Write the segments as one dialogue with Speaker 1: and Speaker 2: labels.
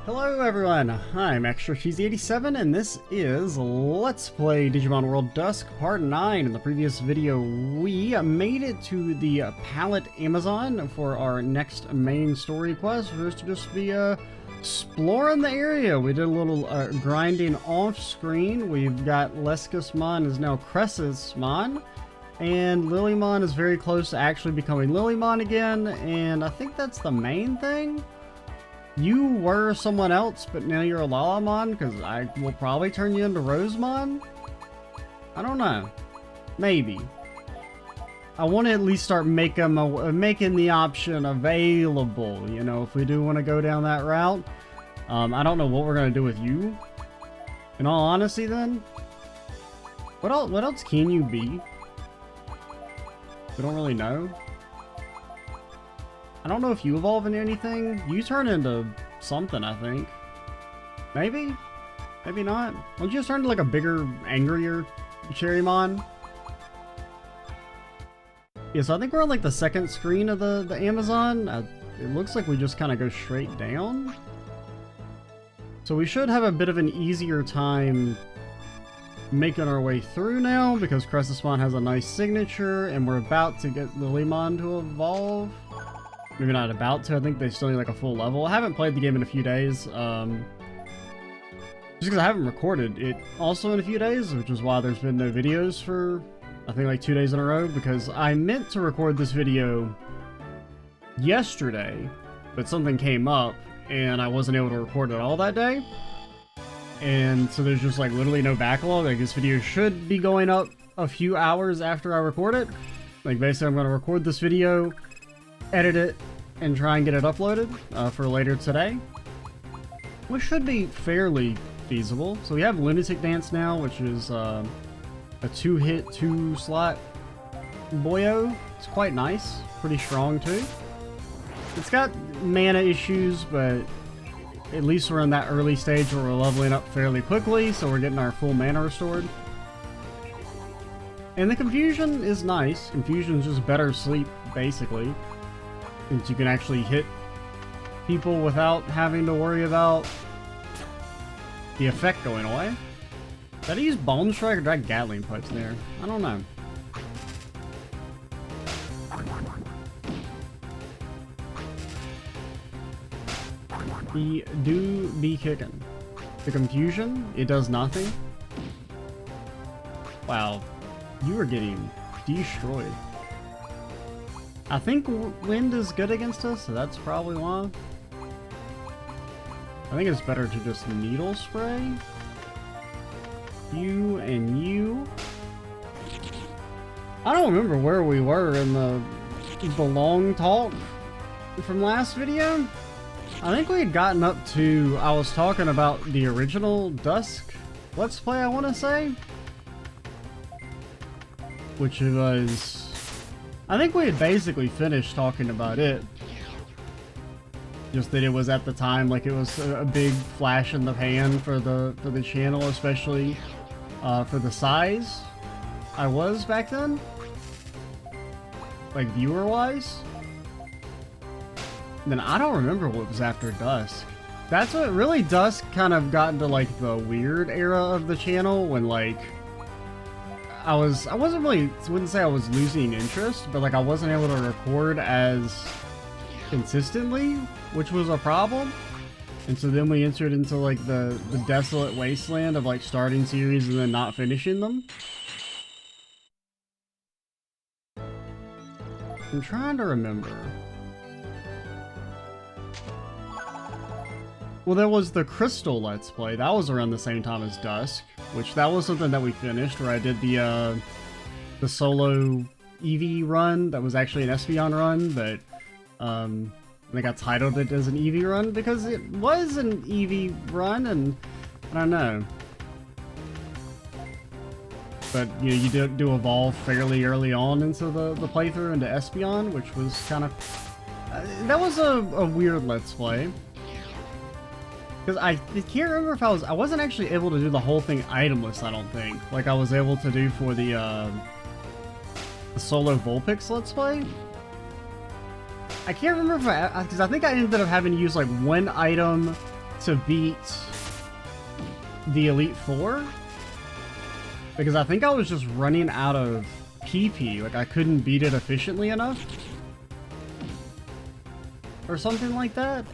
Speaker 1: Hello everyone, I'm Extra Cheesy 87 and this is Let's Play Digimon World Dusk Part 9. In the previous video, we made it to the Pallet Amazon for our next main story quest, which is to just be exploring the area. We did a little grinding off screen. We've got Lescusmon is now Cressusmon, and Lilymon is very close to actually becoming Lilymon again, and I think that's the main thing. You were someone else, but now you're a Lalamon, because I will probably turn you into Rosemon? I don't know. Maybe. I want to at least start making the option available, you know, if we do want to go down that route. I don't know what we're going to do with you. In all honesty then, what else can you be? We don't really know. I don't know if you evolve into anything. You turn into something, I think. Maybe? Maybe not. Don't you just turn into like a bigger, angrier Cherrymon? Yeah, so I think we're on like the second screen of the Amazon. It looks like we just kind of go straight down. So we should have a bit of an easier time making our way through now, because Cressusmon has a nice signature, and we're about to get Lilymon to evolve. Maybe not about to. I think they still need like a full level. I haven't played the game in a few days. Just because I haven't recorded it also in a few days, which is why there's been no videos for, I think, like 2 days in a row. Because I meant to record this video yesterday, but something came up and I wasn't able to record it all that day. And so there's just like literally no backlog. Like this video should be going up a few hours after I record it. Like basically I'm going to record this video, edit it, and try and get it uploaded for later today, which should be fairly feasible. So we have Lunatic Dance now, which is a 2-hit, 2-slot boyo. It's quite nice, pretty strong too. It's got mana issues, but at least we're in that early stage where we're leveling up fairly quickly, so we're getting our full mana restored. And the Confusion is nice. Confusion is just better sleep, basically. Since you can actually hit people without having to worry about the effect going away. Did I use Bone Strike or did I Gatling Punch there? I don't know. He do be kicking. The Confusion, it does nothing. Wow, you are getting destroyed. I think wind is good against us, so that's probably why. I think it's better to just needle spray. You and you. I don't remember where we were in the long talk from last video. I think we had gotten up to, I was talking about the original Dusk Let's Play, I want to say. Which was, I think we had basically finished talking about it. Just that it was at the time, like it was a big flash in the pan for the channel, especially for the size I was back then. Like viewer-wise. Then I don't remember what was after Dusk. That's what really Dusk kind of got into like the weird era of the channel when like I wasn't really, wouldn't say I was losing interest, but like I wasn't able to record as consistently, which was a problem. And so then we entered into like the desolate wasteland of like starting series and then not finishing them. I'm trying to remember. Well, there was the Crystal Let's Play. That was around the same time as Dusk, which that was something that we finished, where I did the solo Eevee run. That was actually an Espeon run, but I think I titled it as an Eevee run because it was an Eevee run, and I don't know. But you know, you do evolve fairly early on into the playthrough into Espeon, which was kind of that was a weird Let's Play. Because I can't remember if I wasn't actually able to do the whole thing itemless, I don't think. Like I was able to do for the solo Vulpix Let's Play. I can't remember if because I think I ended up having to use like one item to beat the Elite Four, because I think I was just running out of PP, like I couldn't beat it efficiently enough, or something like that.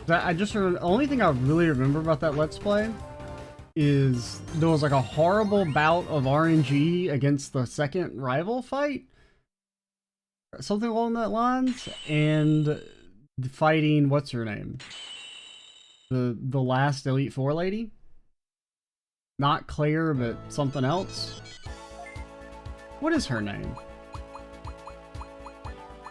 Speaker 1: The only thing I really remember about that Let's Play is there was like a horrible bout of RNG against the second rival fight, something along that lines, and fighting, what's her name? The last Elite Four lady? Not Claire, but something else. What is her name?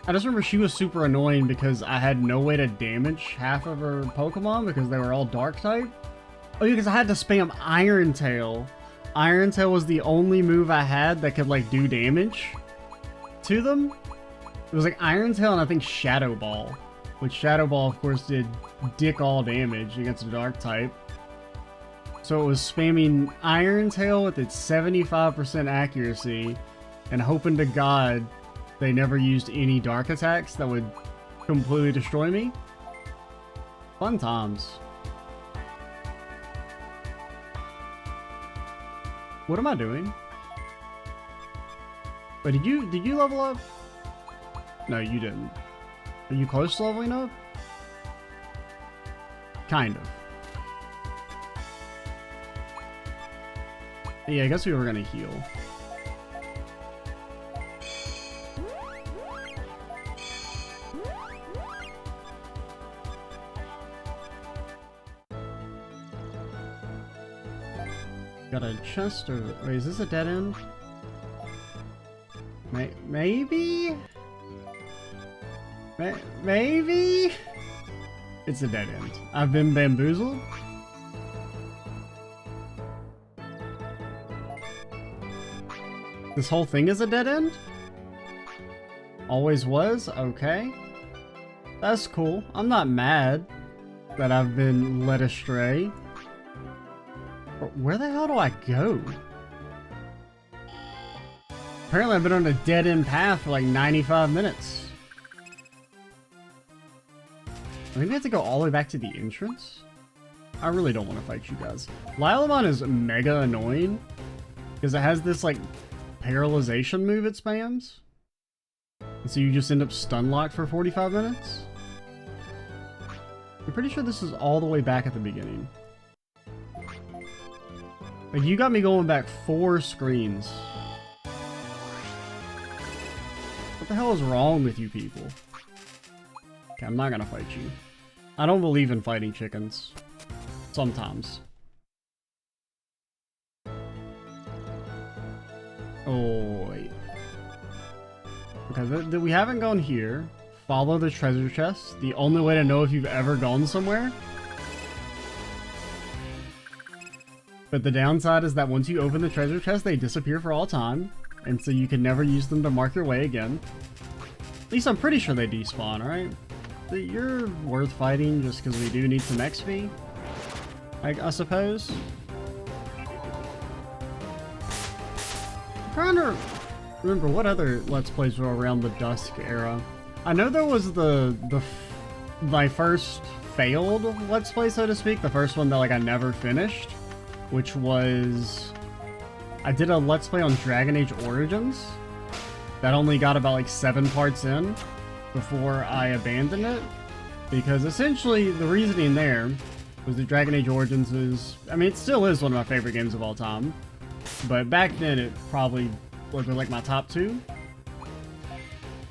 Speaker 1: I just remember she was super annoying because I had no way to damage half of her Pokemon because they were all Dark type. Oh yeah, because I had to spam Iron Tail. Iron Tail was the only move I had that could like do damage to them. It was like Iron Tail and I think Shadow Ball. Which Shadow Ball of course did dick all damage against a Dark type. So it was spamming Iron Tail with its 75% accuracy and hoping to God they never used any Dark attacks that would completely destroy me. Fun times. What am I doing? Wait, did you level up? No, you didn't. Are you close to leveling up? Kind of. Yeah, I guess we were gonna heal. Got a chest or... Wait, is this a dead end? Maybe? Maybe? It's a dead end. I've been bamboozled? This whole thing is a dead end? Always was? Okay. That's cool. I'm not mad that I've been led astray. Where the hell do I go? Apparently I've been on a dead-end path for like 95 minutes. I think we have to go all the way back to the entrance? I really don't want to fight you guys. Lilamon is mega annoying because it has this like paralyzation move it spams. And so you just end up stun locked for 45 minutes. I'm pretty sure this is all the way back at the beginning. Like, you got me going back 4 screens. What the hell is wrong with you people? Okay, I'm not gonna fight you. I don't believe in fighting chickens. Sometimes. Oh, wait. Okay, we haven't gone here. Follow the treasure chest. The only way to know if you've ever gone somewhere. But the downside is that once you open the treasure chest, they disappear for all time. And so you can never use them to mark your way again. At least I'm pretty sure they despawn, alright? You're worth fighting just because we do need some XP, I suppose. I'm trying to remember what other Let's Plays were around the Dusk era. I know there was my first failed Let's Play, so to speak. The first one that like I never finished. Which was... I did a Let's Play on Dragon Age Origins. That only got about like 7 parts in before I abandoned it. Because essentially the reasoning there was that Dragon Age Origins is... I mean, it still is one of my favorite games of all time. But back then it probably was like my top 2.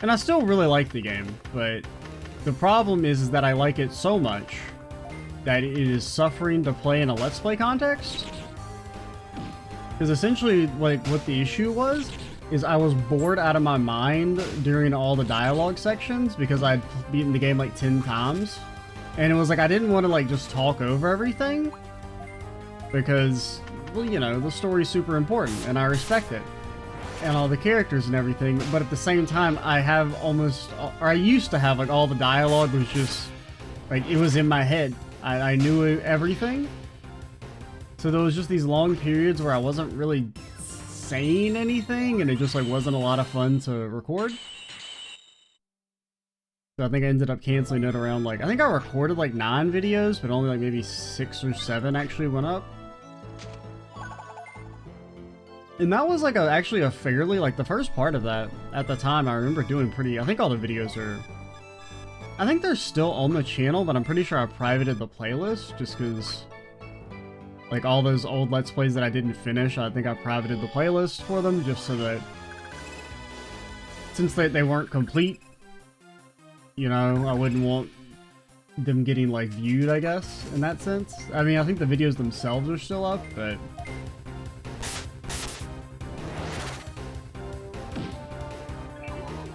Speaker 1: And I still really like the game, but the problem is that I like it so much that it is suffering to play in a Let's Play context. Because essentially, like, what the issue was, is I was bored out of my mind during all the dialogue sections because I'd beaten the game like 10 times. And it was like, I didn't want to like just talk over everything. Because, well, you know, the story's super important and I respect it. And all the characters and everything. But at the same time, I have almost, or I used to have like all the dialogue was just, like, it was in my head. I knew everything. So there was just these long periods where I wasn't really saying anything and it just like wasn't a lot of fun to record. So I think I ended up canceling it around like, I think I recorded like 9 videos, but only like maybe 6 or 7 actually went up. And that was like actually a fairly, like the first part of that at the time I remember doing pretty, I think all the videos are, I think they're still on the channel, but I'm pretty sure I privated the playlist just because like all those old Let's Plays that I didn't finish, I think I privated the playlist for them just so that since they weren't complete, you know, I wouldn't want them getting like viewed, I guess, in that sense. I mean, I think the videos themselves are still up, but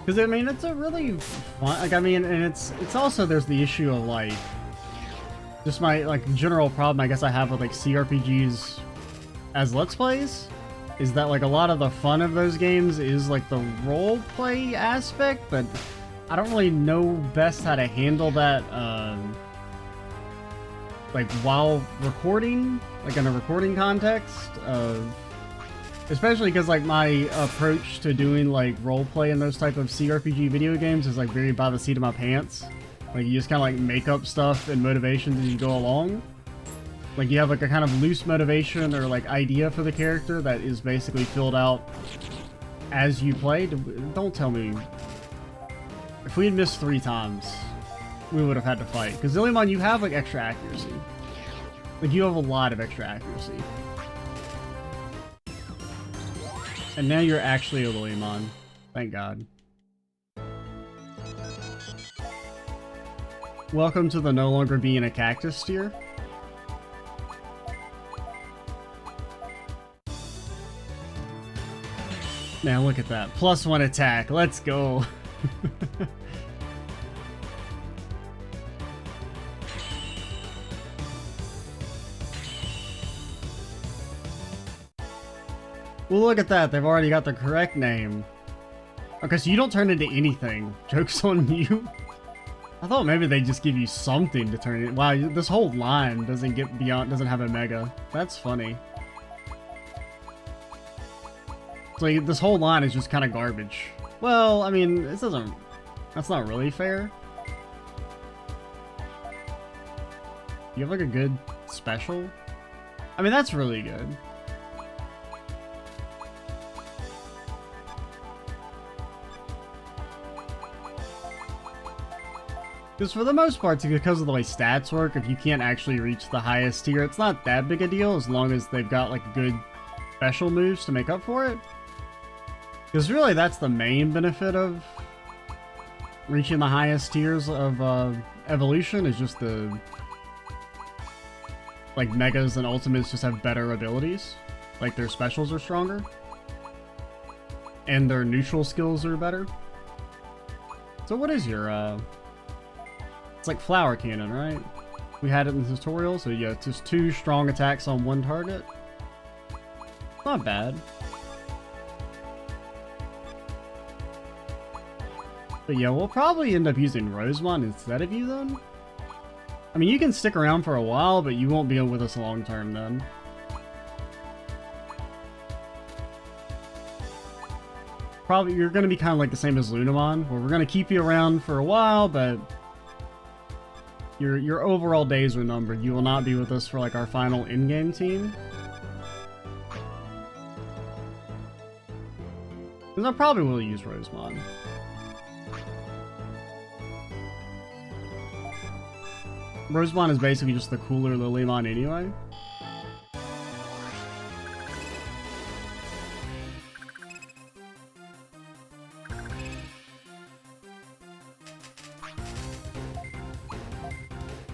Speaker 1: because I mean, it's a really fun, like, I mean, and it's also, there's the issue of like, just my like general problem I guess I have with like CRPGs as Let's Plays, is that like a lot of the fun of those games is like the role play aspect, but I don't really know best how to handle that, like while recording, like in a recording context of, especially because like my approach to doing like roleplay in those type of CRPG video games is like very by the seat of my pants. Like you just kind of like make up stuff and motivations as you go along. Like you have like a kind of loose motivation or like idea for the character that is basically filled out as you play. Don't tell me. If we had missed 3 times, we would have had to fight. Because Digimon, you have like extra accuracy. Like you have a lot of extra accuracy. And now you're actually a Digimon. Thank God. Welcome to the no longer being a cactus tier. Now look at that. +1 attack. Let's go. Well, look at that. They've already got the correct name. Okay, so you don't turn into anything. Joke's on you. I thought maybe they just give you something to turn it. Wow, this whole line doesn't get beyond, doesn't have a mega. That's funny. So this whole line is just kind of garbage. Well, I mean, this doesn't, that's not really fair. You have like a good special? I mean, that's really good. Because for the most part, because of the way stats work, if you can't actually reach the highest tier, it's not that big a deal as long as they've got like good special moves to make up for it. Because really, that's the main benefit of reaching the highest tiers of evolution, is just the like megas and ultimates just have better abilities. Like their specials are stronger. And their neutral skills are better. So what is your it's like flower cannon, right? We had it in the tutorial, so yeah, it's just 2 strong attacks on 1 target. Not bad. But yeah, we'll probably end up using Rosemon instead of you then. I mean, you can stick around for a while, but you won't be with us long term then. Probably, you're going to be kind of like the same as Lunamon, where we're going to keep you around for a while, but your overall days are numbered. You will not be with us for like our final in-game team. Because I probably will use Rosemon. Rosemon is basically just the cooler Lilymon anyway.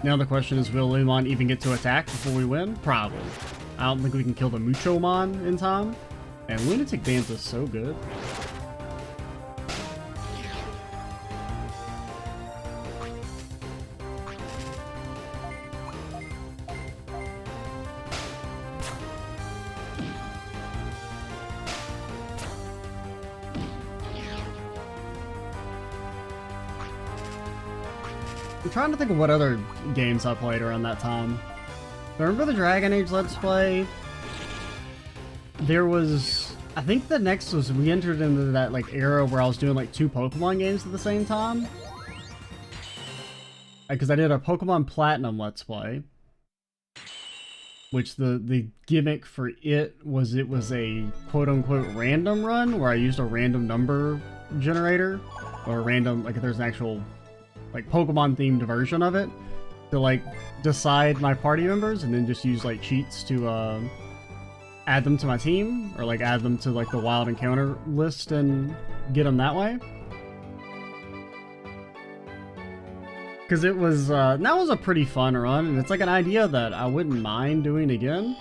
Speaker 1: Now the question is, will Lilymon even get to attack before we win? Probably. I don't think we can kill the Muchomon in time. And Lunatic Dance is so good. I'm trying to think of what other games I played around that time. I remember the Dragon Age Let's Play. There was, I think the next was, we entered into that like era where I was doing like 2 Pokemon games at the same time. because I did a Pokemon Platinum Let's Play, which the gimmick for it was a quote-unquote random run where I used a random number generator, or a random, like if there's an actual like Pokemon themed version of it, to like decide my party members, and then just use like cheats to add them to my team, or like add them to like the wild encounter list and get them that way. Because it was, that was a pretty fun run, and it's like an idea that I wouldn't mind doing again.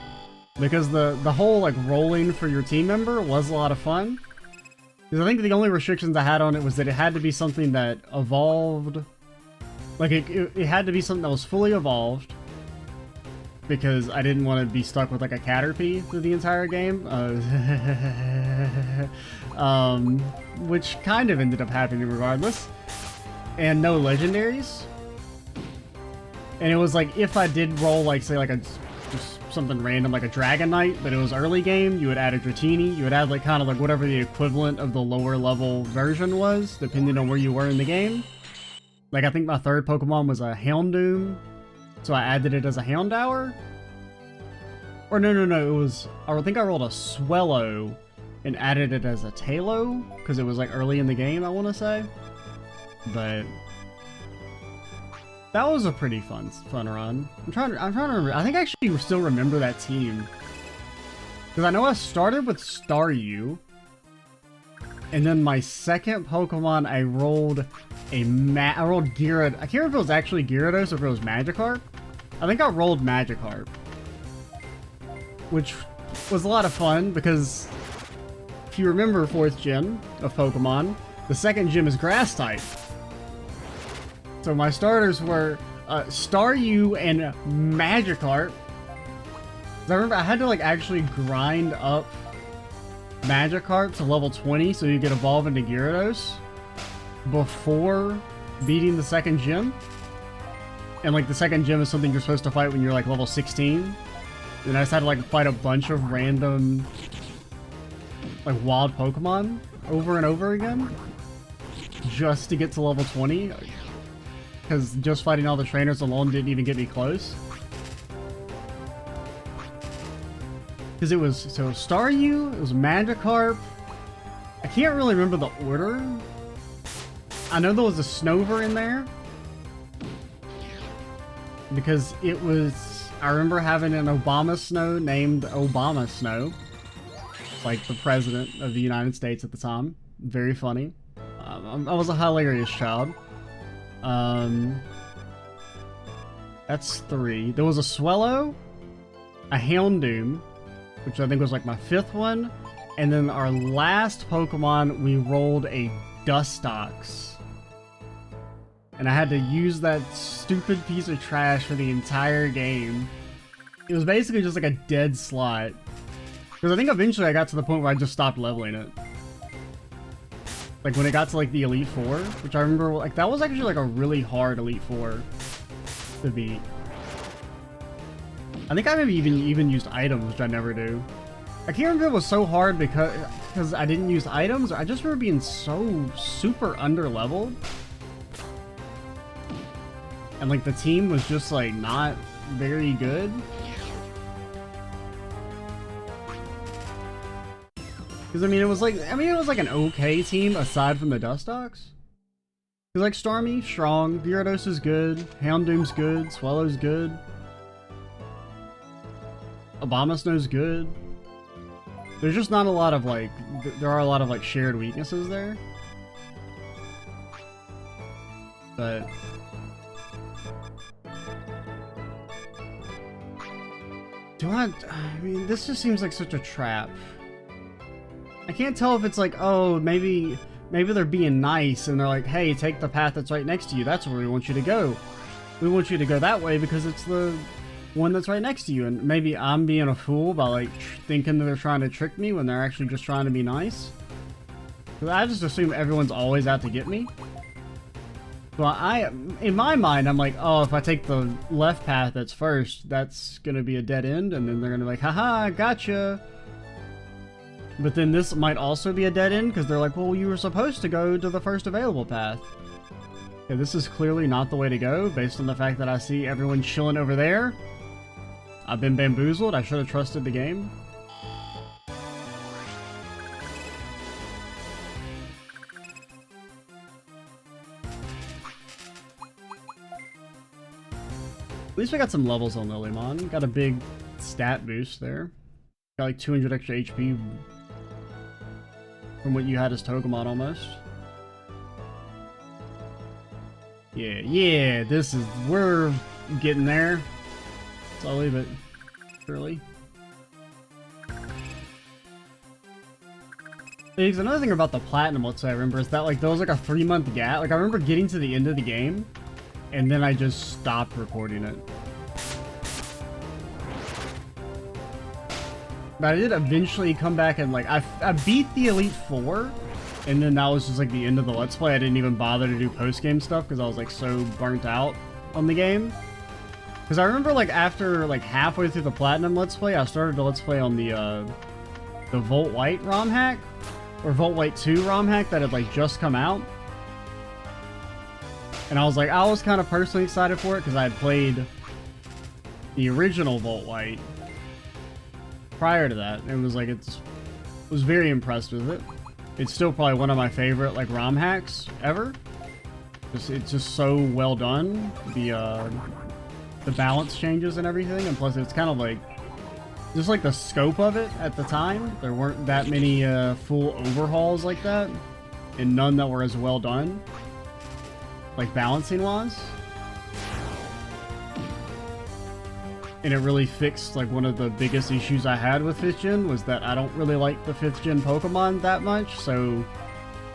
Speaker 1: Because the whole like rolling for your team member was a lot of fun. Because I think the only restrictions I had on it was that it had to be something that evolved. Like it had to be something that was fully evolved. Because I didn't want to be stuck with like a Caterpie through the entire game. Which kind of ended up happening regardless. And no legendaries. And it was like, if I did roll like, say like just something random like a Dragonite, but it was early game, you would add a Dratini, you would add like kind of like whatever the equivalent of the lower level version was, depending on where you were in the game. Like I think my third Pokemon was a Houndoom, so I added it as a Houndour. Or no, it was, I think I rolled a Swellow and added it as a Tailo, because it was like early in the game, I want to say. But that was a pretty fun run. I'm trying to remember. I think I actually still remember that team, because I know I started with Staryu, and then my second Pokemon I rolled I rolled Gyarados. I can't remember if it was actually Gyarados or if it was Magikarp. I think I rolled Magikarp, which was a lot of fun because if you remember 4th gen of Pokemon, the second gym is Grass type. So my starters were Staryu and Magikarp. I remember I had to like actually grind up Magikarp to level 20 so you could evolve into Gyarados before beating the second gym. And like the second gym is something you're supposed to fight when you're like level 16. And I just had to like fight a bunch of random like wild Pokemon over and over again just to get to level 20. Because just fighting all the trainers alone didn't even get me close. Because it was, so Staryu, it was Magikarp. I can't really remember the order. I know there was a Snover in there. Because it was, I remember having an Obama Snow named Obama Snow. Like the president of the United States at the time. Very funny. I was a hilarious child. That's 3. There was a Swellow, a Houndoom, which I think was like my 5th one, and then our last Pokemon, we rolled a Dustox. And I had to use that stupid piece of trash for the entire game. It was basically just like a dead slot. Because I think eventually I got to the point where I just stopped leveling it. Like when it got to like the Elite Four, which I remember like that was actually like a really hard Elite Four to beat. I think I maybe even used items, which I never do. I can't remember if it was so hard because I didn't use items. I just remember being so super under leveled. And like the team was just like not very good. Because I mean, it was like an okay team aside from the Dustox. Because like Starmie, strong, Gyarados is good, Houndoom's good, Swellow's good, Abomasnow's good. There's just not a lot of like, there are a lot of like shared weaknesses there. But I mean, this just seems like such a trap. I can't tell if it's like, oh, maybe they're being nice and they're like, hey, take the path that's right next to you. That's where we want you to go. We want you to go that way because it's the one that's right next to you. And maybe I'm being a fool by like thinking that they're trying to trick me when they're actually just trying to be nice. Because I just assume everyone's always out to get me. Well, in my mind, I'm like, oh, if I take the left path that's first, that's gonna be a dead end, and then they're gonna be like, haha, gotcha. But then this might also be a dead end, because they're like, well, you were supposed to go to the first available path. Yeah, this is clearly not the way to go, based on the fact that I see everyone chilling over there. I've been bamboozled. I should have trusted the game. At least we got some levels on Lilymon. Got a big stat boost there. Got like 200 extra HP from what you had as Togemon almost. Yeah, we're getting there. So I'll leave it. Surely. Because another thing about the Platinum, let's say I remember, is that like there was like a 3-month gap. Like I remember getting to the end of the game, and then I just stopped recording it. But I did eventually come back and like I beat the Elite Four, and then that was just like the end of the Let's Play. I didn't even bother to do post-game stuff because I was like so burnt out on the game. Because I remember like after like halfway through the Platinum Let's Play, I started to Let's Play on the Volt White ROM hack, or Volt White 2 ROM hack that had like just come out. And I was kind of personally excited for it because I had played the original Volt White prior to that. It was like, was very impressed with it. It's still probably one of my favorite like ROM hacks ever. It's just so well done. The balance changes and everything, and plus it's kind of like just like the scope of it at the time. There weren't that many full overhauls like that, and none that were as well done, like balancing wise. And it really fixed like one of the biggest issues I had with 5th gen, was that I don't really like the 5th gen Pokemon that much, so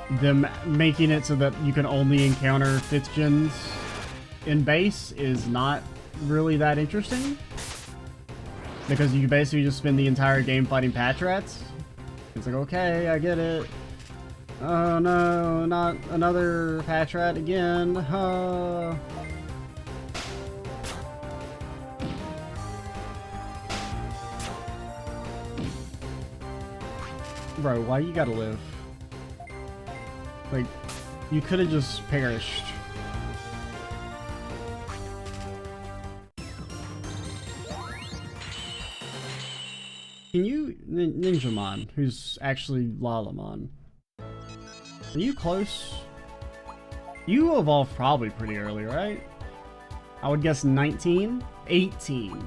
Speaker 1: them making it so that you can only encounter 5th gens in base is not really that interesting, because you basically just spend the entire game fighting Patrats. It's like, okay, I get it. Oh no, not another Patrat again. Bro, why you gotta live? Like, you could have just perished. Can you, Ninjamon, who's actually Lalamon, are you close? You evolved probably pretty early, right? I would guess 19? 18.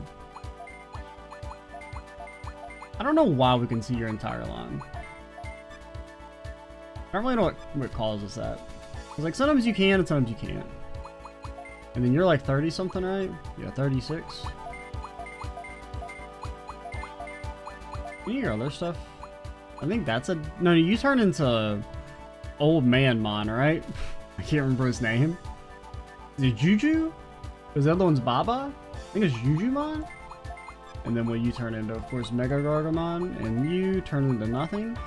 Speaker 1: I don't know why we can see your entire line. I don't really know what causes that. It's like sometimes you can and sometimes you can't. And then you're like 30 something, right? Yeah, 36. Your other stuff? I think that's a... No, you turn into Old Man Mon, right? I can't remember his name. Is it Juju? Is the other one's Baba? I think it's Jujumon? And then what you turn into, of course, Mega Gargamon, and you turn into nothing.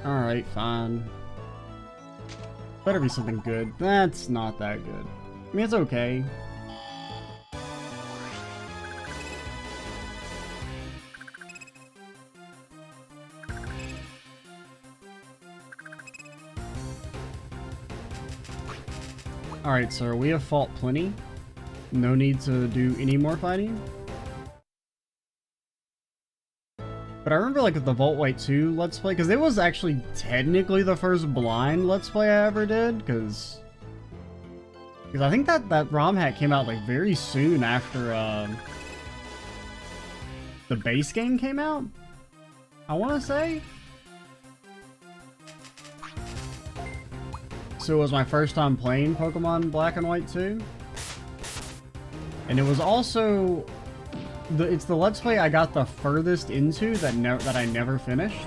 Speaker 1: Alright, fine. Better be something good. That's not that good. I mean, it's okay. Alright, sir, we have fought plenty. No need to do any more fighting. But I remember like with the Volt White 2 Let's Play, because it was actually technically the first blind Let's Play I ever did, because I think that ROM hack came out like very soon after the base game came out, I want to say. So it was my first time playing Pokemon Black and White 2. And it was also... it's the Let's Play I got the furthest into that I never finished.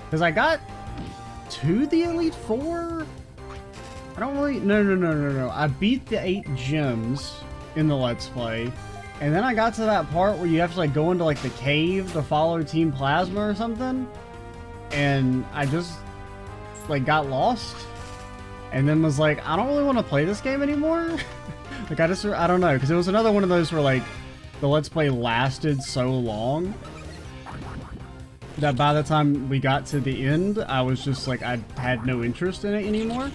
Speaker 1: Because I got to the Elite Four? I don't really... No. I beat the 8 gyms in the Let's Play. And then I got to that part where you have to like go into like the cave to follow Team Plasma or something. And I just like got lost. And then was like, I don't really want to play this game anymore. Like I don't know. Because it was another one of those where like, the Let's Play lasted so long that by the time we got to the end, I was just like, I had no interest in it anymore.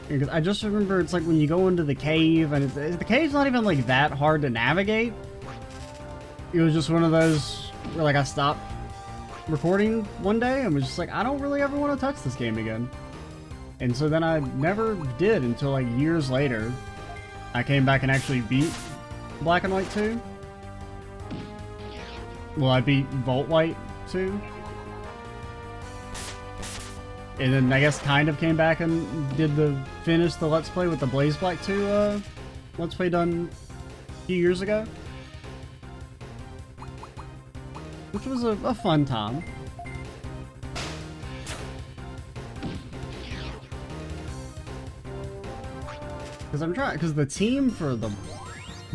Speaker 1: Because I just remember it's like when you go into the cave, and the cave's not even like that hard to navigate. It was just one of those where like I stopped recording one day and was just like, I don't really ever want to touch this game again. And so then I never did until like years later. I came back and actually beat Black and White 2. Well, I beat Volt White 2. And then I guess kind of came back and finished the Let's Play with the Blaze Black 2 Let's Play done a few years ago. Which was a fun time. Because the team for the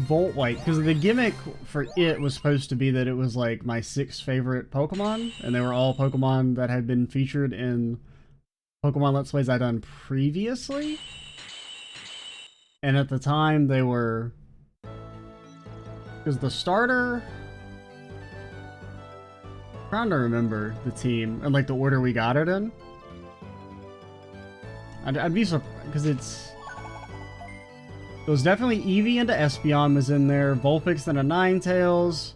Speaker 1: Volt White, because the gimmick for it was supposed to be that it was like my 6th favorite Pokemon, and they were all Pokemon that had been featured in Pokemon Let's Plays I'd done previously. And at the time they were... Because the starter... I'm trying to remember the team and like the order we got it in. I'd be surprised, because it was definitely Eevee into Espeon was in there, Vulpix into Ninetales,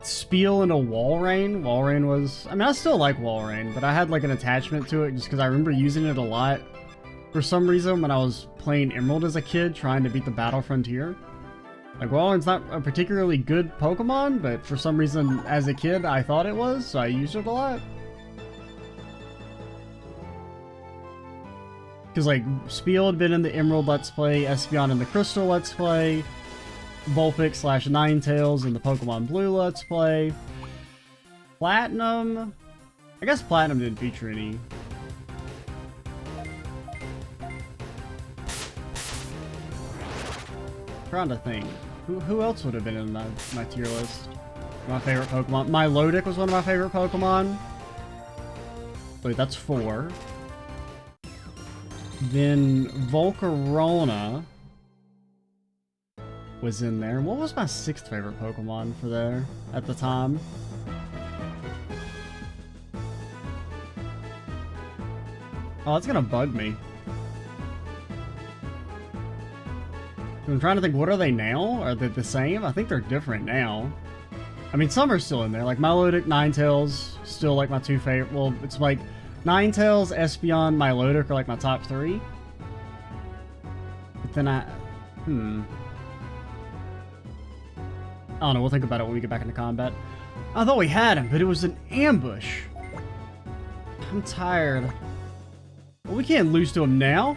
Speaker 1: Spiel into Walrein. Walrein was... I mean, I still like Walrein, but I had like an attachment to it just because I remember using it a lot for some reason when I was playing Emerald as a kid, trying to beat the Battle Frontier. Like, Walrein's not a particularly good Pokemon, but for some reason, as a kid, I thought it was, so I used it a lot. Because, like, Spiel had been in the Emerald Let's Play, Espeon in the Crystal Let's Play, Vulpix / Ninetales in the Pokemon Blue Let's Play. Platinum... I guess Platinum didn't feature any. I'm trying to think. Who else would have been in my tier list? My favorite Pokemon. Milotic was one of my favorite Pokemon. Wait, that's 4. Then Volcarona was in there. What was my 6th favorite Pokemon for there at the time? Oh, that's gonna bug me. I'm trying to think, what are they now? Are they the same? I think they're different now. I mean, some are still in there. Like, Milotic, Ninetales, still like my 2 favorite. Well, it's like Ninetales, Espeon, Milotic are like my top 3. But then I don't know, we'll think about it when we get back into combat. I thought we had him, but it was an ambush. I'm tired. Well, we can't lose to him now.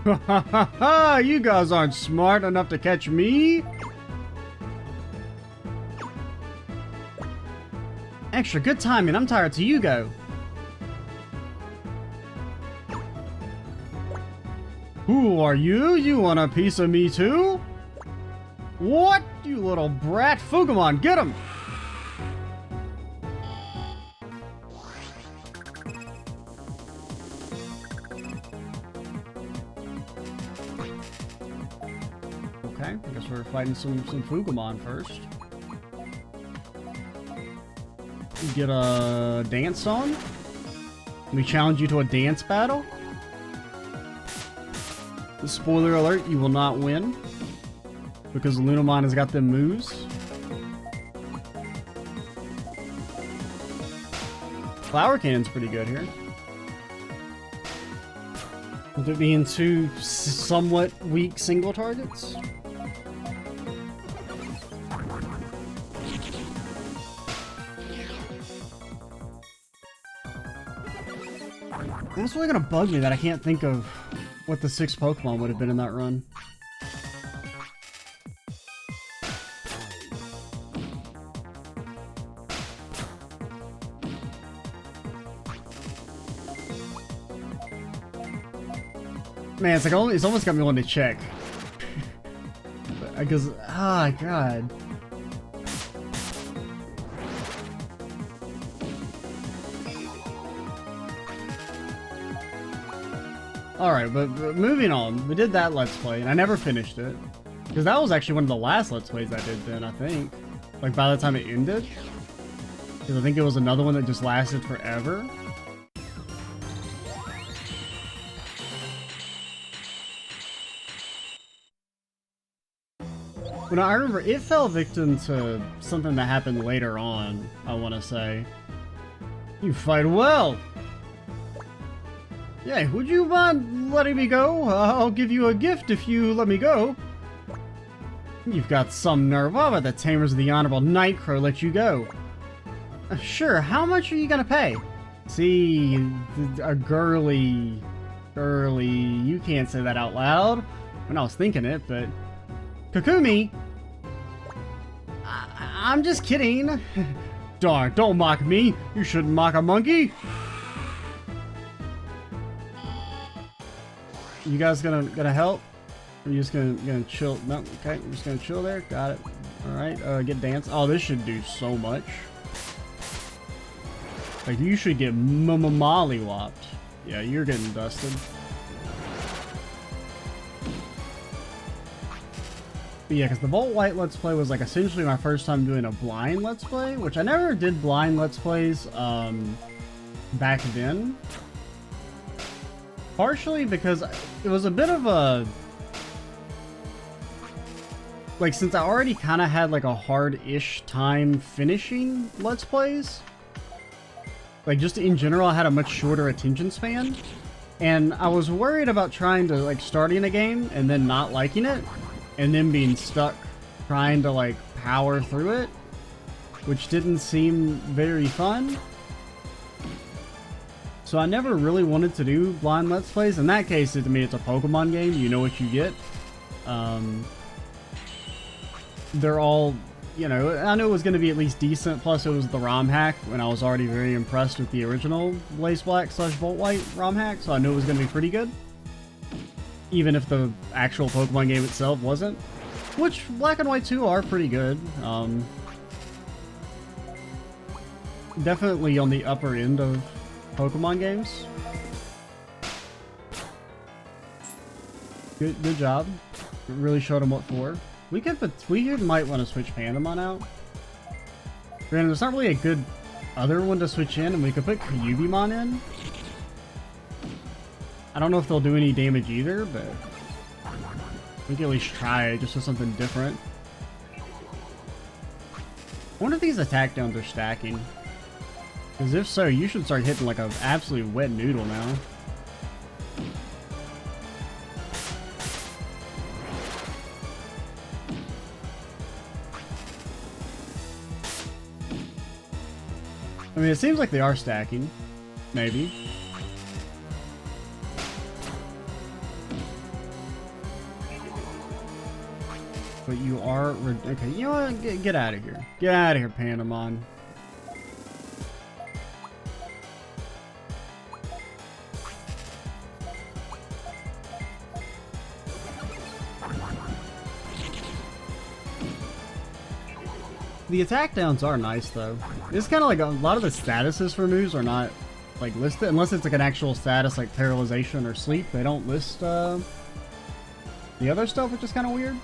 Speaker 1: Ha ha ha ha! You guys aren't smart enough to catch me! Extra good timing, I'm tired, so you go. Who are you? You want a piece of me too? What? You little brat! Fugamon, get him! Okay, I guess we're fighting some Fugamon first. Get a dance on. We challenge you to a dance battle. Spoiler alert, you will not win. Because Lunamon has got them moves. Flower Cannon's pretty good here. With it being 2 somewhat weak single targets. That's really gonna bug me that I can't think of what the 6th Pokemon would have been in that run. Man, it's like it's almost got me wanting to check. Because, ah, God. Alright, but moving on. We did that Let's Play, and I never finished it. Because that was actually one of the last Let's Plays I did then, I think. Like, by the time it ended. Because I think it was another one that just lasted forever. Well, I remember it fell victim to something that happened later on, I want to say. You fight well! Yeah, would you mind letting me go? I'll give you a gift if you let me go. You've got some nerve. How about the Tamers of the Honorable Nightcrow let you go? Sure, how much are you gonna pay? See, a girly... You can't say that out loud. When I was thinking it, but... Kokumi! I'm just kidding. Darn, don't mock me. You shouldn't mock a monkey. You guys gonna help? Or are you just gonna chill? No, okay, I'm just gonna chill there. Got it. Alright, get dance. Oh, this should do so much. Like, you should get mollywopped. Yeah, you're getting dusted. But yeah, because the Volt White Let's Play was like essentially my first time doing a blind Let's Play, which I never did blind Let's Plays back then. Partially because it was a bit of a... Like, since I already kind of had like a hard-ish time finishing Let's Plays, like just in general I had a much shorter attention span, and I was worried about trying to like starting a game and then not liking it, and then being stuck trying to like power through it, which didn't seem very fun. So I never really wanted to do blind Let's Plays. In that case, to me, it's a Pokemon game. You know what you get. They're all, you know, I knew it was going to be at least decent. Plus, it was the ROM hack, and I was already very impressed with the original Blaze Black / Volt White ROM hack, so I knew it was going to be pretty good. Even if the actual Pokemon game itself wasn't. Which, Black and White 2 are pretty good. Definitely on the upper end of Pokemon games. Good job. It really showed them what for. We might want to switch Pandamon out. Granted, there's not really a good other one to switch in, and we could put Kyubimon in. I don't know if they'll do any damage either, but we can at least try it just with something different. I wonder if these attack downs are stacking. Because if so, you should start hitting like an absolute wet noodle now. I mean, it seems like they are stacking. Maybe. But you are... Okay, you know what? Get out of here. Get out of here, Pandamon. The attack downs are nice, though. It's kind of like a lot of the statuses for moves are not, like, listed. Unless it's like an actual status, like paralyzation or sleep. They don't list, the other stuff, which is kind of weird.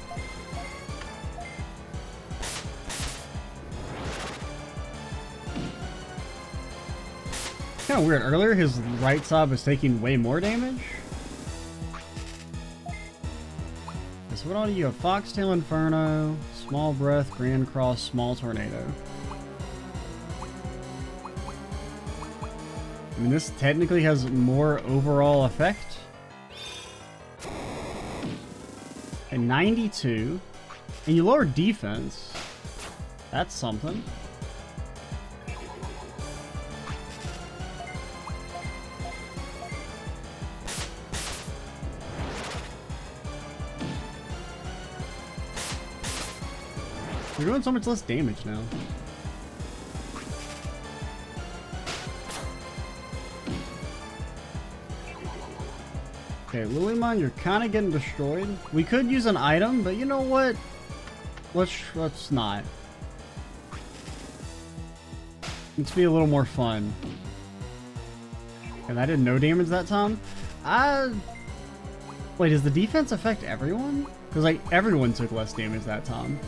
Speaker 1: Kind of weird. Earlier, his right side was taking way more damage. So what all do you have? Foxtail Inferno, Small Breath, Grand Cross, Small Tornado. I mean, this technically has more overall effect. And 92. And you lower defense. That's something. You're doing so much less damage now. Okay, Lilymon, you're kind of getting destroyed. We could use an item, but you know what? Let's not. Let's be a little more fun. And I did no damage that time. Wait, does the defense affect everyone? Because, like, everyone took less damage that time.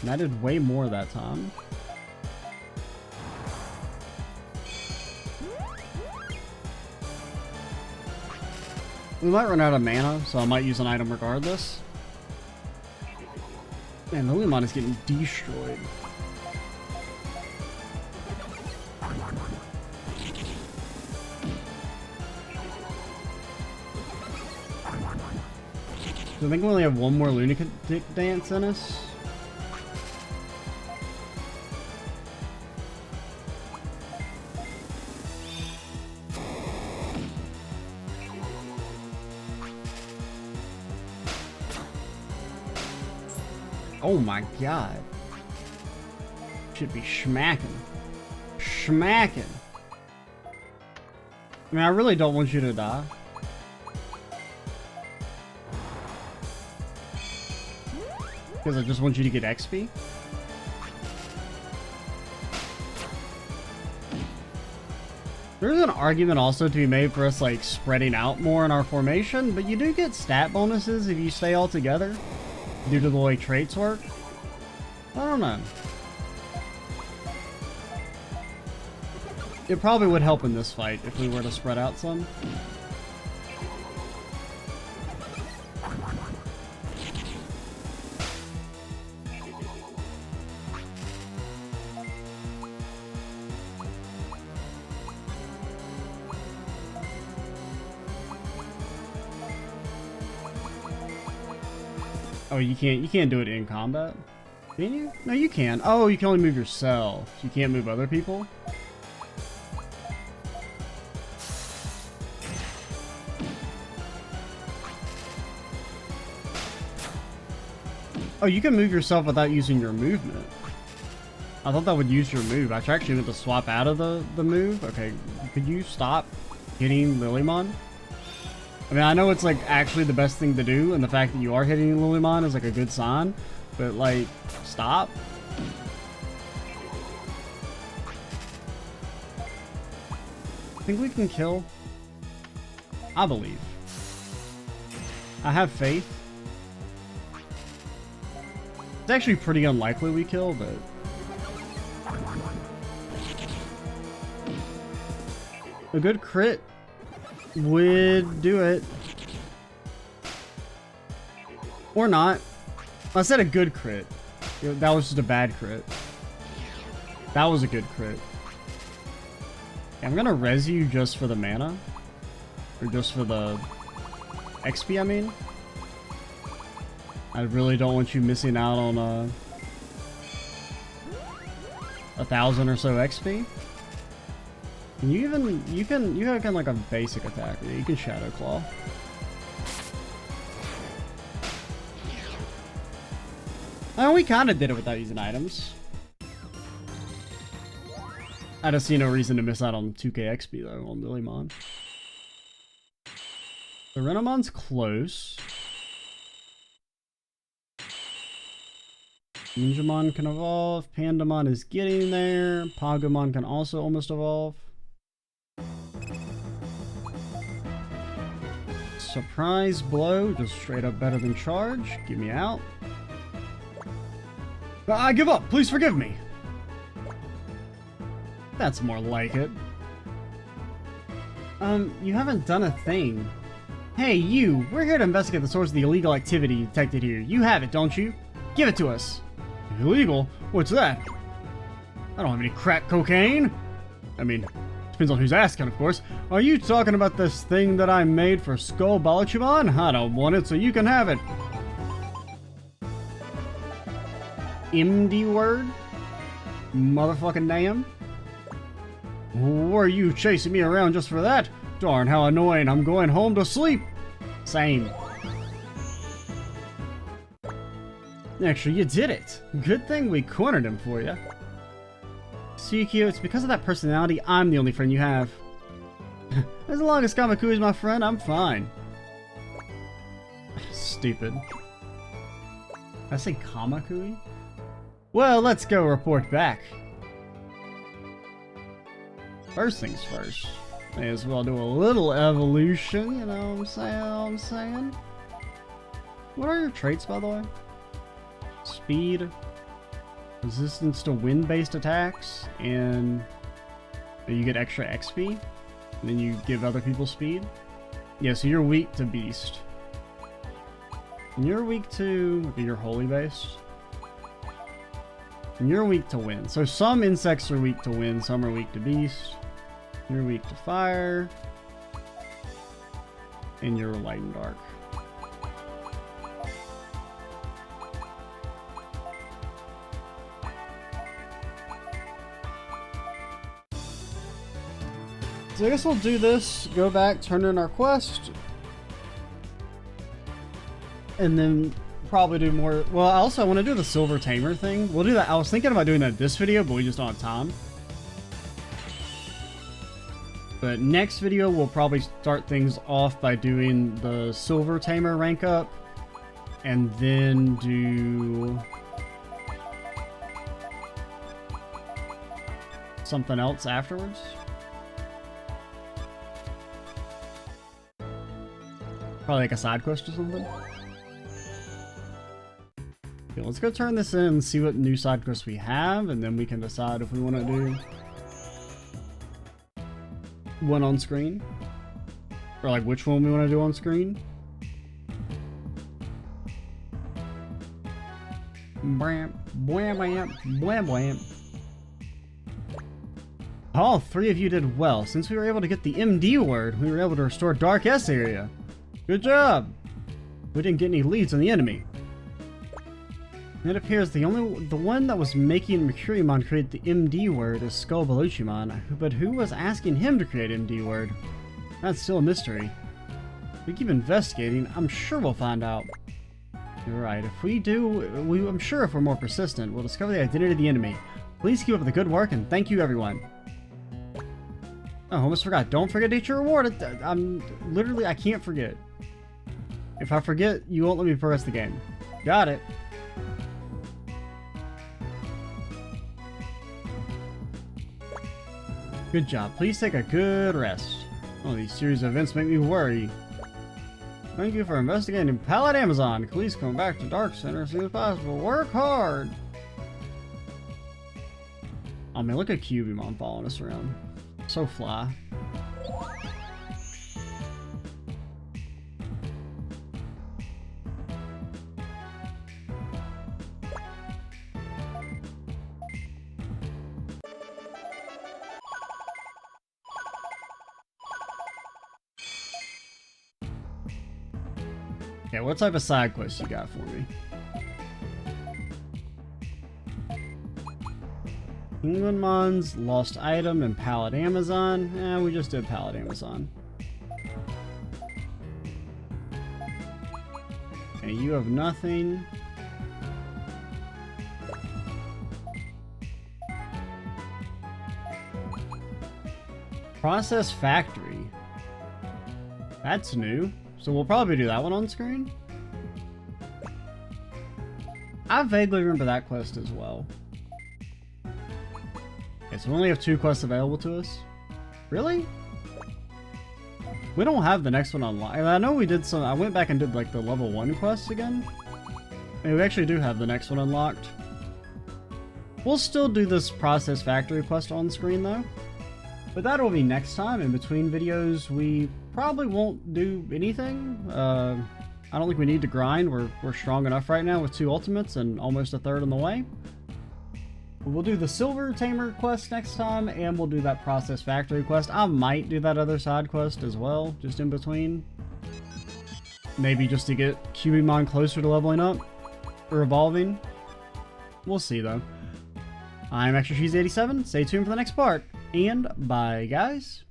Speaker 1: And I did way more that time. We might run out of mana, so I might use an item regardless. Man, the Lilymon is getting destroyed. So I think we only have one more Lunatic Dance in us. Oh my god. Should be schmacking. Schmacking. I mean, I really don't want you to die. Because I just want you to get XP. There's an argument also to be made for us like spreading out more in our formation, but you do get stat bonuses if you stay all together due to the way traits work. I don't know. It probably would help in this fight if we were to spread out some. Oh, you can't do it in combat? Can you? No, you can. Oh, you can only move yourself. You can't move other people? Oh, you can move yourself without using your movement. I thought that would use your move. I actually meant to swap out of the move. Okay, could you stop hitting Lilymon? I mean, I know it's like actually the best thing to do, and the fact that you are hitting Lilymon is like a good sign, but like, stop. I think we can kill. I believe. I have faith. It's actually pretty unlikely we kill, but a good crit would do it. Or not. I said a good crit. That was just a bad crit. That was a good crit. I'm gonna res you just for the mana. Or just for the XP, I mean. I really don't want you missing out on 1,000 or so XP. You can like a basic attack. Yeah, you can Shadow Claw. Oh, we kind of did it without using items. I just see no reason to miss out on 2k XP though on Lilymon. The Renamon's close. Ninjamon can evolve. Pandamon is getting there. Pagumon can also almost evolve. Surprise blow, just straight up better than charge. Get me out. I give up. Please forgive me. That's more like it. You haven't done a thing. Hey, you. We're here to investigate the source of the illegal activity detected here. You have it, don't you? Give it to us. Illegal? What's that? I don't have any crack cocaine. I mean, depends on who's asking, of course. Are you talking about this thing that I made for Skull Balachimon? I don't want it, so you can have it. MD word? Motherfucking damn. Were you chasing me around just for that? Darn, how annoying. I'm going home to sleep. Same. Actually, you did it. Good thing we cornered him for you. Suikyo, it's because of that personality I'm the only friend you have. As long as Kamakui is my friend, I'm fine. Stupid. Did I say Kamakui? Well, let's go report back. First things first. May as well do a little evolution, you know what I'm saying? What are your traits, by the way? Speed, resistance to wind-based attacks, and you get extra XP, and then you give other people speed. Yeah, so you're weak to beast. And you're weak to... Okay, you're holy based. And you're weak to wind. So some insects are weak to wind, some are weak to beast. You're weak to fire. And you're light and dark. So I guess we'll do this, go back, turn in our quest, and then probably do more. Well, also I want to do the Silver Tamer thing. We'll do that. I was thinking about doing that this video, but we just don't have time. But next video, we'll probably start things off by doing the Silver Tamer rank up, and then do something else afterwards. Probably like a side quest or something. Okay, let's go turn this in and see what new side quests we have, and then we can decide if we want to do one on screen, or like which one we want to do on screen. Blam, blam, blam, blam, blam. All three of you did well. Since we were able to get the MD word, we were able to restore Dark S area. Good job! We didn't get any leads on the enemy. It appears the one that was making Mercurymon create the MD word is Skullbaluchimon, but who was asking him to create MD word? That's still a mystery. If we keep investigating, I'm sure we'll find out. You're right, if we do, I'm sure if we're more persistent, we'll discover the identity of the enemy. Please keep up the good work, and thank you everyone. Oh, I almost forgot. Don't forget to get your reward. I can't forget. If I forget, you won't let me progress the game. Got it. Good job. Please take a good rest. Oh, these series of events make me worry. Thank you for investigating Pallet Amazon. Please come back to Dark Center as soon as possible. Work hard. Oh man, look at Cubimon following us around. So fly. Okay, what type of side quest you got for me? Penguinmon's lost item and Pallet Amazon. We just did Pallet Amazon. Okay, you have nothing. Process Factory. That's new. So we'll probably do that one on screen. I vaguely remember that quest as well. Okay, so we only have 2 quests available to us. Really? We don't have the next one unlocked. I know we did some. I went back and did like the level 1 quests again. And we actually do have the next one unlocked. We'll still do this Process Factory quest on screen though. But that'll be next time. In between videos, we probably won't do anything. I don't think we need to grind. We're strong enough right now with 2 ultimates and almost a third on the way. We'll do the Silver Tamer quest next time, and we'll do that Process Factory quest. I might do that other side quest as well, just in between. Maybe just to get Cubimon closer to leveling up or evolving. We'll see though. I'm Extra Cheese 87. Stay tuned for the next part, and bye guys.